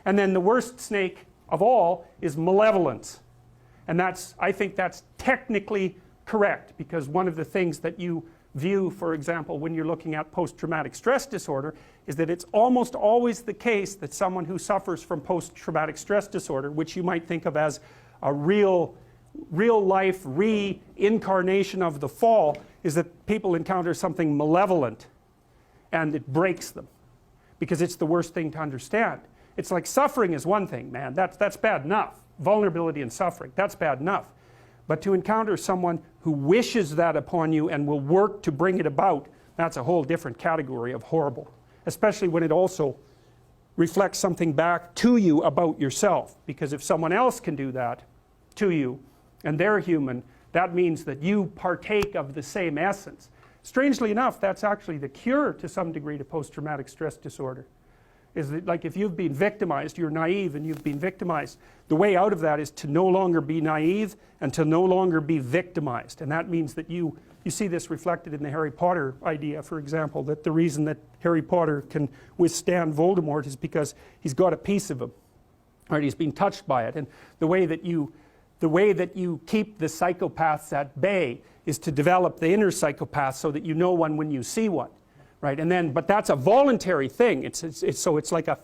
And then the worst snake of all is malevolence. And I think that's technically correct, because one of the things that you view, for example, when you're looking at post-traumatic stress disorder, is that it's almost always the case that someone who suffers from post-traumatic stress disorder, which you might think of as a real life reincarnation of the fall, is that people encounter something malevolent and it breaks them, because it's the worst thing to understand. It's like suffering is one thing, man, that's bad enough. Vulnerability and suffering, that's bad enough. But to encounter someone who wishes that upon you and will work to bring it about, that's a whole different category of horrible, especially when it also reflects something back to you about yourself. Because if someone else can do that to you and they're human, that means that you partake of the same essence. Strangely enough, that's actually the cure to some degree to post-traumatic stress disorder. Is that, like, if you've been victimized, you're naive and you've been victimized, the way out of that is to no longer be naive and to no longer be victimized. And that means that you see this reflected in the Harry Potter idea, for example, that the reason that Harry Potter can withstand Voldemort is because he's got a piece of him, right? He's been touched by it. And the way that you keep the psychopaths at bay is to develop the inner psychopath so that you know one when you see one. Right? And then, but that's a voluntary thing. So it's like a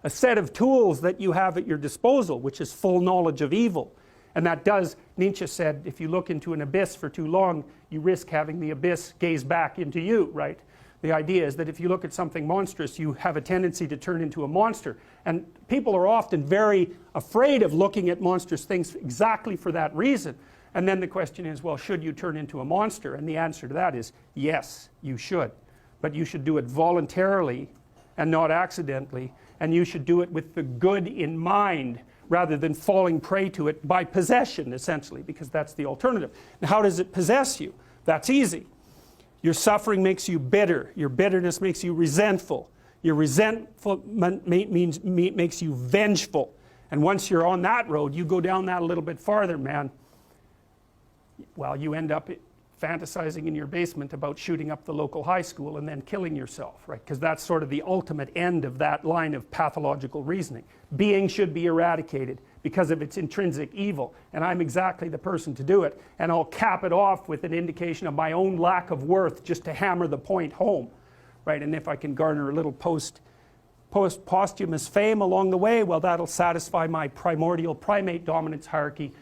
set of tools that you have at your disposal, which is full knowledge of evil. And that does, Nietzsche said, if you look into an abyss for too long, you risk having the abyss gaze back into you, right? The idea is that if you look at something monstrous, you have a tendency to turn into a monster. And people are often very afraid of looking at monstrous things exactly for that reason. And then the question is, well, should you turn into a monster? And the answer to that is, yes, you should. But you should do it voluntarily and not accidentally. And you should do it with the good in mind rather than falling prey to it by possession, essentially, because that's the alternative. Now, how does it possess you? That's easy. Your suffering makes you bitter. Your bitterness makes you resentful. Your resentment makes you vengeful. And once you're on that road, you go down that a little bit farther, man. Well, you end up fantasizing in your basement about shooting up the local high school and then killing yourself, right? Because that's sort of the ultimate end of that line of pathological reasoning. Being should be eradicated because of its intrinsic evil, and I'm exactly the person to do it, and I'll cap it off with an indication of my own lack of worth just to hammer the point home, right? And if I can garner a little posthumous fame along the way, well, that'll satisfy my primordial primate dominance hierarchy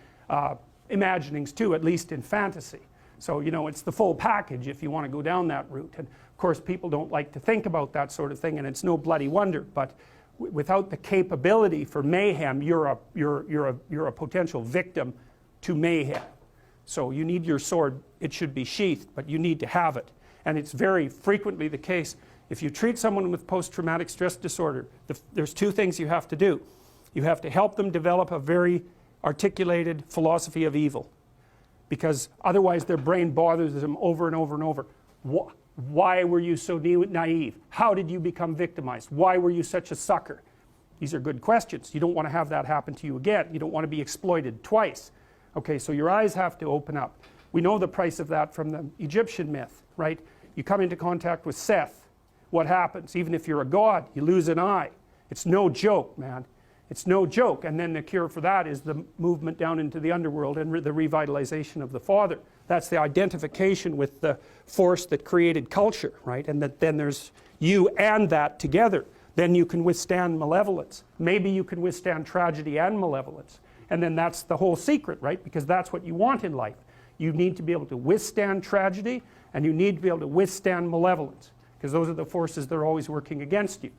imaginings too, at least in fantasy. So, you know, it's the full package if you want to go down that route. And of course, people don't like to think about that sort of thing, and it's no bloody wonder. But without the capability for mayhem, you're a potential victim to mayhem. So you need your sword. It should be sheathed, but you need to have it. And it's very frequently the case. If you treat someone with post-traumatic stress disorder, there's two things you have to do. You have to help them develop a very articulated philosophy of evil, because otherwise their brain bothers them over and over and over. Why were you so naive? How did you become victimized? Why were you such a sucker? These are good questions. You don't want to have that happen to you again. You don't want to be exploited twice. Okay, so your eyes have to open up. We know the price of that from the Egyptian myth, right? You come into contact with Seth. What happens? Even if you're a god, you lose an eye. It's no joke, man. It's no joke. And then the cure for that is the movement down into the underworld and the revitalization of the Father. That's the identification with the force that created culture, right? And that then there's you and that together. Then you can withstand malevolence. Maybe you can withstand tragedy and malevolence. And then that's the whole secret, right? Because that's what you want in life. You need to be able to withstand tragedy, and you need to be able to withstand malevolence, because those are the forces that are always working against you.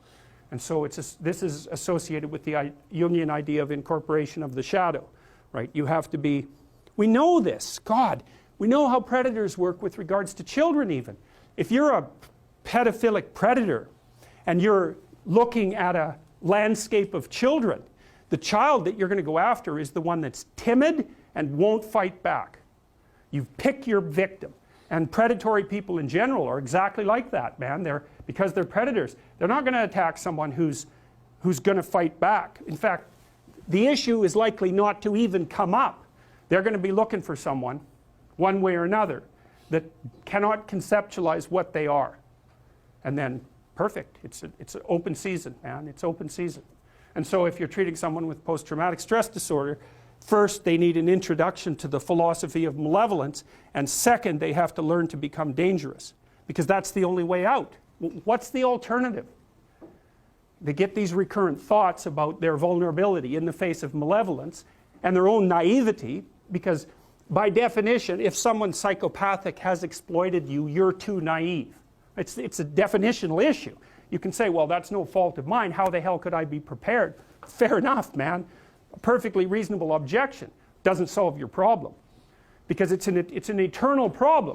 And so this is associated with the Jungian idea of incorporation of the shadow, right? You have to be, we know this, God, we know how predators work with regards to children even. If you're a pedophilic predator and you're looking at a landscape of children, the child that you're going to go after is the one that's timid and won't fight back. You pick your victim. And predatory people in general are exactly like that, man. Because they're predators. They're not going to attack someone who's going to fight back. In fact, the issue is likely not to even come up. They're going to be looking for someone, one way or another, that cannot conceptualize what they are. And then, perfect. It's an open season, man. It's open season. And so if you're treating someone with post-traumatic stress disorder, first they need an introduction to the philosophy of malevolence, and second they have to learn to become dangerous, because that's the only way out. What's the alternative? They get these recurrent thoughts about their vulnerability in the face of malevolence and their own naivety, because by definition, if someone psychopathic has exploited you, you're too naive. It's a definitional issue. You can say, well, that's no fault of mine. How the hell could I be prepared? Fair enough, man. A perfectly reasonable objection. Doesn't solve your problem. Because it's an eternal problem.